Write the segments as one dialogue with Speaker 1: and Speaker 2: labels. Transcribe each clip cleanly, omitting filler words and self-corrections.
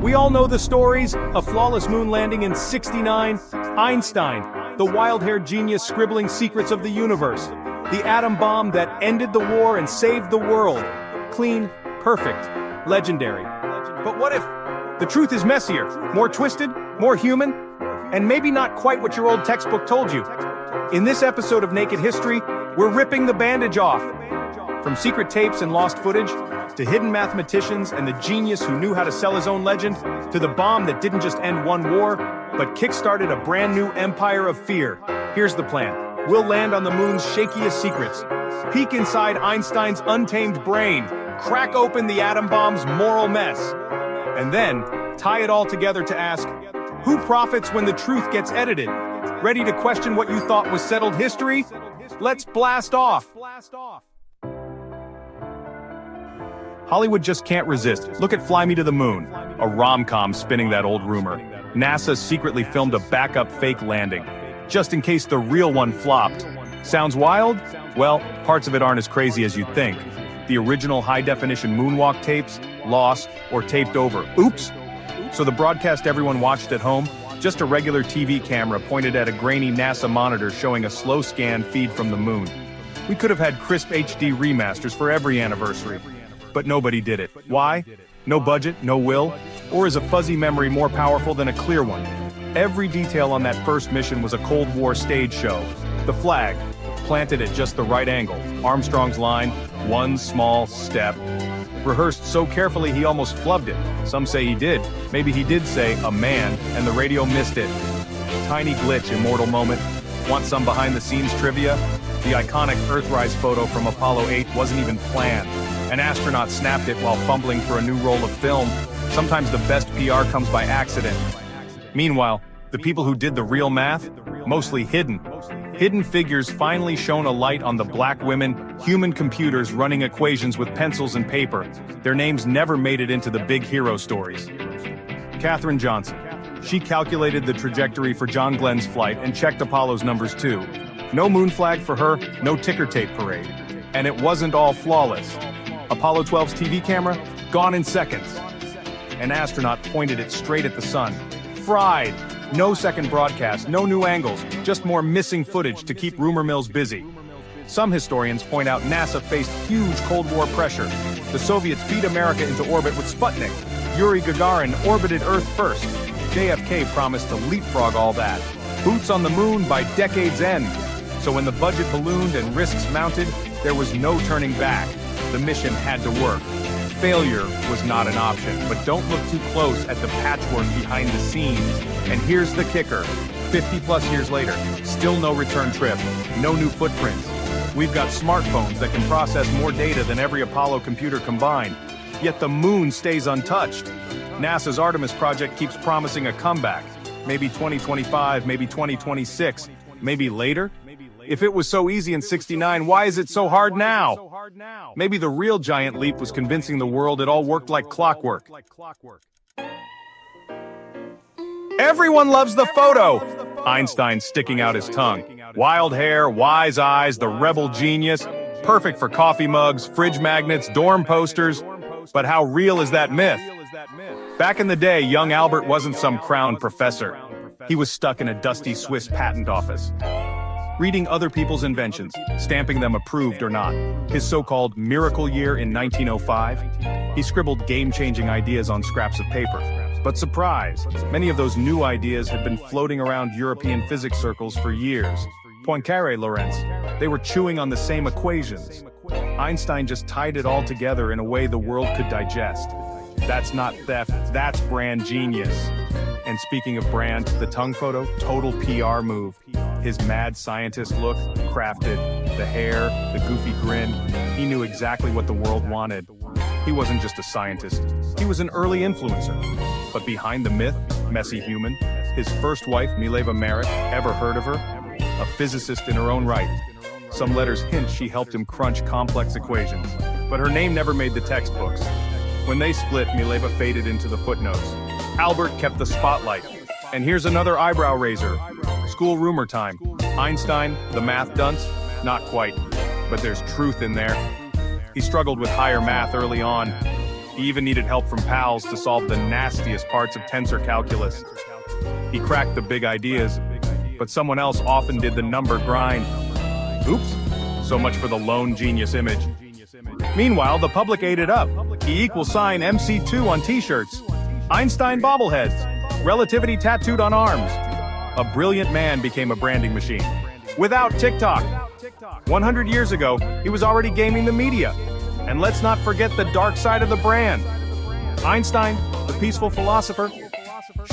Speaker 1: We all know the stories: a flawless moon landing in '69, Einstein, the wild-haired genius scribbling secrets of the universe, the atom bomb that ended the war and saved the world. Clean, perfect, legendary. But what if the truth is messier, more twisted, more human, and maybe not quite what your old textbook told you? In this episode of Naked History, we're ripping the bandage off. From secret tapes and lost footage, to hidden mathematicians and the genius who knew how to sell his own legend, to the bomb that didn't just end one war, but kick-started a brand new empire of fear. Here's the plan. We'll land on the moon's shakiest secrets, peek inside Einstein's untamed brain, crack open the atom bomb's moral mess, and then tie it all together to ask, who profits when the truth gets edited? Ready to question what you thought was settled history? Let's blast off! Hollywood just can't resist. Look at Fly Me to the Moon, a rom-com spinning that old rumor. NASA secretly filmed a backup fake landing, just in case the real one flopped. Sounds wild? Well, parts of it aren't as crazy as you'd think. The original high-definition moonwalk tapes, lost or taped over. Oops! So the broadcast everyone watched at home? Just a regular TV camera pointed at a grainy NASA monitor showing a slow scan feed from the moon. We could have had crisp HD remasters for every anniversary. But nobody did it. Why? No budget, no will? Or is a fuzzy memory more powerful than a clear one? Every detail on that first mission was a Cold War stage show. The flag, planted at just the right angle. Armstrong's line, one small step. Rehearsed so carefully he almost flubbed it. Some say he did. Maybe he did say, a man, and the radio missed it. Tiny glitch, immortal moment. Want some behind-the-scenes trivia? The iconic Earthrise photo from Apollo 8 wasn't even planned. An astronaut snapped it while fumbling for a new roll of film. Sometimes the best PR comes by accident. Meanwhile, the people who did the real math? Mostly hidden. Hidden figures finally shone a light on the black women, human computers running equations with pencils and paper. Their names never made it into the big hero stories. Katherine Johnson. She calculated the trajectory for John Glenn's flight and checked Apollo's numbers too. No moon flag for her, no ticker tape parade. And it wasn't all flawless. Apollo 12's TV camera, gone in seconds. An astronaut pointed it straight at the sun. Fried. No second broadcast, no new angles, just more missing footage to keep rumor mills busy. Some historians point out NASA faced huge Cold War pressure. The Soviets beat America into orbit with Sputnik. Yuri Gagarin orbited Earth first. JFK promised to leapfrog all that. Boots on the moon by decade's end. So when the budget ballooned and risks mounted, there was no turning back. The mission had to work. Failure was not an option, but don't look too close at the patchwork behind the scenes. And here's the kicker. 50+ years later, still no return trip, no new footprints. We've got smartphones that can process more data than every Apollo computer combined. Yet the moon stays untouched. NASA's Artemis project keeps promising a comeback. Maybe 2025, maybe 2026, maybe later? If it was so easy in '69, why is it so hard now? Maybe the real giant leap was convincing the world it all worked like clockwork. Everyone loves the photo! Einstein sticking out his tongue. Wild hair, wise eyes, the rebel genius. Perfect for coffee mugs, fridge magnets, dorm posters. But how real is that myth? Back in the day, young Albert wasn't some crowned professor. He was stuck in a dusty Swiss patent office, reading other people's inventions, stamping them approved or not. His so-called miracle year in 1905, he scribbled game-changing ideas on scraps of paper. But surprise, many of those new ideas had been floating around European physics circles for years. Poincaré, Lorentz, they were chewing on the same equations. Einstein just tied it all together in a way the world could digest. That's not theft, that's brand genius. And speaking of brand, the tongue photo, total PR move. His mad scientist look, crafted, the hair, the goofy grin. He knew exactly what the world wanted. He wasn't just a scientist, he was an early influencer. But behind the myth, messy human, his first wife, Mileva Maric, ever heard of her? A physicist in her own right. Some letters hint she helped him crunch complex equations, but her name never made the textbooks. When they split, Mileva faded into the footnotes. Albert kept the spotlight. And here's another eyebrow raiser. School rumor time. Einstein, the math dunce? Not quite, but there's truth in there. He struggled with higher math early on. He even needed help from pals to solve the nastiest parts of tensor calculus. He cracked the big ideas, but someone else often did the number grind. Oops, so much for the lone genius image. Meanwhile, the public ate it up. E=sign MC2 on t-shirts. Einstein bobbleheads. Relativity tattooed on arms. A brilliant man became a branding machine. Without TikTok. 100 years ago, he was already gaming the media. And let's not forget the dark side of the brand. Einstein, the peaceful philosopher.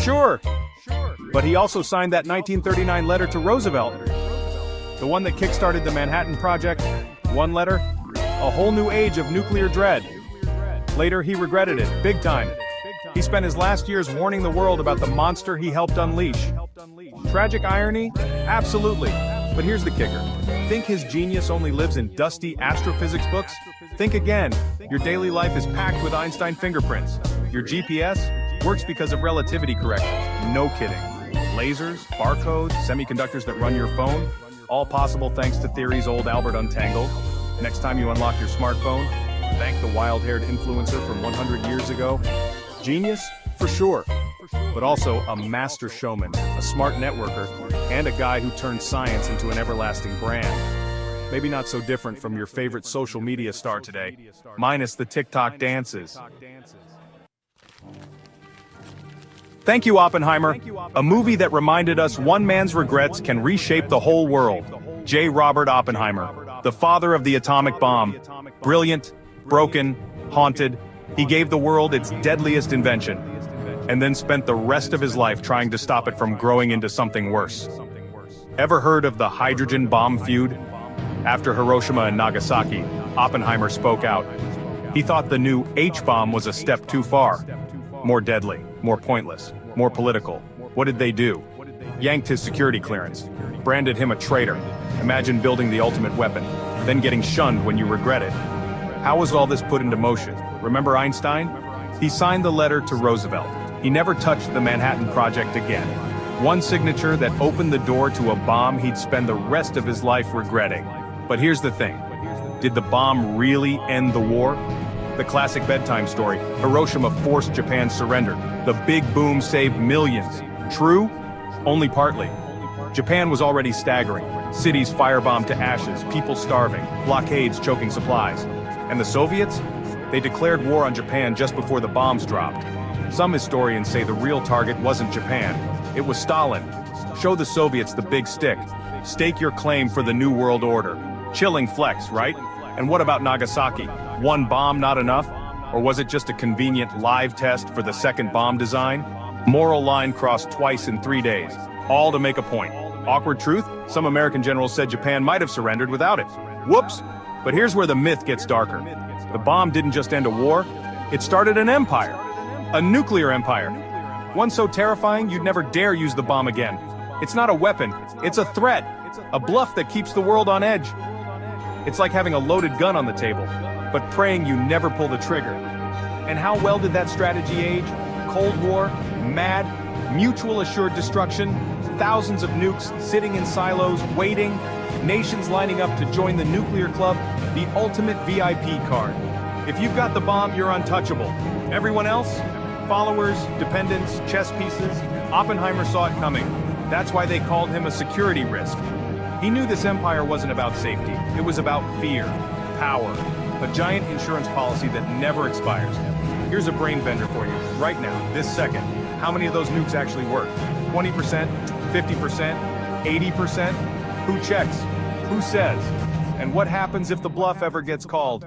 Speaker 1: Sure. But he also signed that 1939 letter to Roosevelt. The one that kickstarted the Manhattan Project. One letter, a whole new age of nuclear dread. Later, he regretted it, big time. He spent his last years warning the world about the monster he helped unleash. Tragic irony? Absolutely. But here's the kicker. Think his genius only lives in dusty astrophysics books? Think again. Your daily life is packed with Einstein fingerprints. Your GPS works because of relativity corrections. No kidding. Lasers, barcodes, semiconductors that run your phone, all possible thanks to theories old Albert untangled. Next time you unlock your smartphone, thank the wild-haired influencer from 100 years ago. Genius? For sure. But also a master showman, a smart networker, and a guy who turned science into an everlasting brand. Maybe not so different from your favorite social media star today, minus the TikTok dances. Thank you, Oppenheimer. A movie that reminded us one man's regrets can reshape the whole world. J. Robert Oppenheimer, the father of the atomic bomb. Brilliant, broken, haunted, he gave the world its deadliest invention, and then spent the rest of his life trying to stop it from growing into something worse. Ever heard of the hydrogen bomb feud? After Hiroshima and Nagasaki, Oppenheimer spoke out. He thought the new H-bomb was a step too far. More deadly, more pointless, more political. What did they do? Yanked his security clearance, branded him a traitor. Imagine building the ultimate weapon, then getting shunned when you regret it. How was all this put into motion? Remember Einstein? He signed the letter to Roosevelt. He never touched the Manhattan Project again. One signature that opened the door to a bomb he'd spend the rest of his life regretting. But here's the thing. Did the bomb really end the war? The classic bedtime story, Hiroshima forced Japan's surrender. The big boom saved millions. True? Only partly. Japan was already staggering. Cities firebombed to ashes, people starving, blockades choking supplies. And the Soviets? They declared war on Japan just before the bombs dropped. Some historians say the real target wasn't Japan. It was Stalin. Show the Soviets the big stick. Stake your claim for the New World Order. Chilling flex, right? And what about Nagasaki? One bomb not enough? Or was it just a convenient live test for the second bomb design? Moral line crossed twice in 3 days, all to make a point. Awkward truth? Some American generals said Japan might have surrendered without it. Whoops! But here's where the myth gets darker. The bomb didn't just end a war, it started an empire. A nuclear empire. One so terrifying you'd never dare use the bomb again. It's not a weapon, it's a threat. A bluff that keeps the world on edge. It's like having a loaded gun on the table, but praying you never pull the trigger. And how well did that strategy age? Cold War, mad, mutual assured destruction, thousands of nukes sitting in silos, waiting, nations lining up to join the nuclear club, the ultimate VIP card. If you've got the bomb, you're untouchable. Everyone else? Followers, dependents, chess pieces? Oppenheimer saw it coming. That's why they called him a security risk. He knew this empire wasn't about safety. It was about fear, power, a giant insurance policy that never expires. Here's a brain bender for you, right now, this second. How many of those nukes actually work? 20%? 50%? 80%? Who checks? Who says? And what happens if the bluff ever gets called?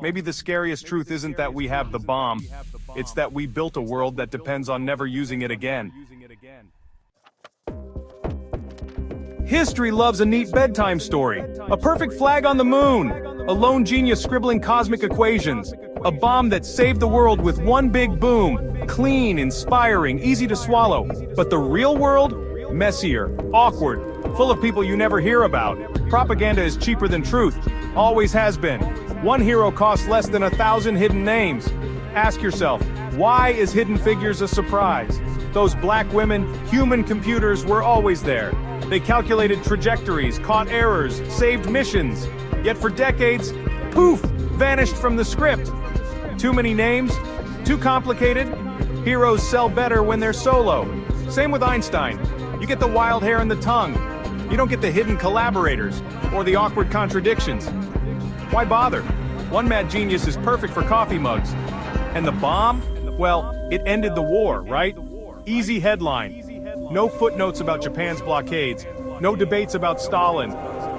Speaker 1: Maybe the scariest truth isn't that we have the bomb. It's that we built a world that depends on never using it again. History loves a neat bedtime story. A perfect flag on the moon. A lone genius scribbling cosmic equations. A bomb that saved the world with one big boom. Clean, inspiring, easy to swallow. But the real world? Messier, awkward, full of people you never hear about. Propaganda is cheaper than truth. Always has been. One hero costs less than 1,000 hidden names. Ask yourself, why is Hidden Figures a surprise? Those black women, human computers were always there. They calculated trajectories, caught errors, saved missions. Yet for decades, poof, vanished from the script. Too many names, Too complicated? Heroes sell better when they're solo. Same with Einstein. You get the wild hair and the tongue. You don't get the hidden collaborators or the awkward contradictions. Why bother? One mad genius is perfect for coffee mugs. And the bomb? Well, it ended the war, right? Easy headline. No footnotes about Japan's blockades. No debates about Stalin.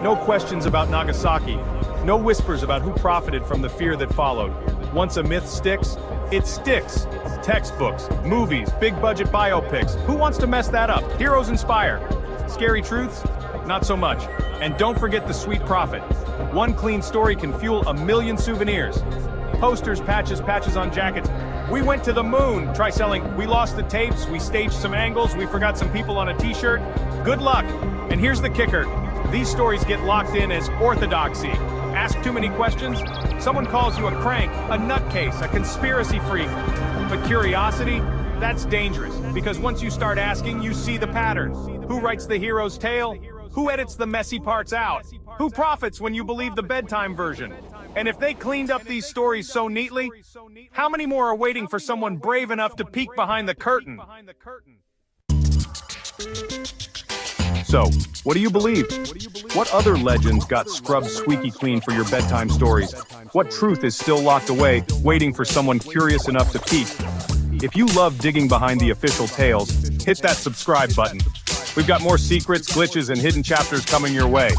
Speaker 1: No questions about Nagasaki. No whispers about who profited from the fear that followed. Once a myth sticks, it sticks. Textbooks, movies, big budget biopics. Who wants to mess that up? Heroes inspire. Scary truths? Not so much. And don't forget the sweet profit. One clean story can fuel 1,000,000 souvenirs. Posters, patches on jackets. We went to the moon. Try selling, we lost the tapes, we staged some angles, we forgot some people on a t-shirt. Good luck. And here's the kicker. These stories get locked in as orthodoxy. Ask too many questions, someone calls you a crank, a nutcase, a conspiracy freak. But curiosity, that's dangerous, because once you start asking, you see the pattern. Who writes the hero's tale? Who edits the messy parts out? Who profits when you believe the bedtime version? And if they cleaned up these stories so neatly, how many more are waiting for someone brave enough to peek behind the curtain? So, what do you believe? What other legends got scrubbed squeaky clean for your bedtime stories? What truth is still locked away, waiting for someone curious enough to peek? If you love digging behind the official tales, hit that subscribe button. We've got more secrets, glitches, and hidden chapters coming your way.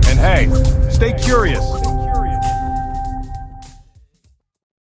Speaker 1: And hey, stay curious.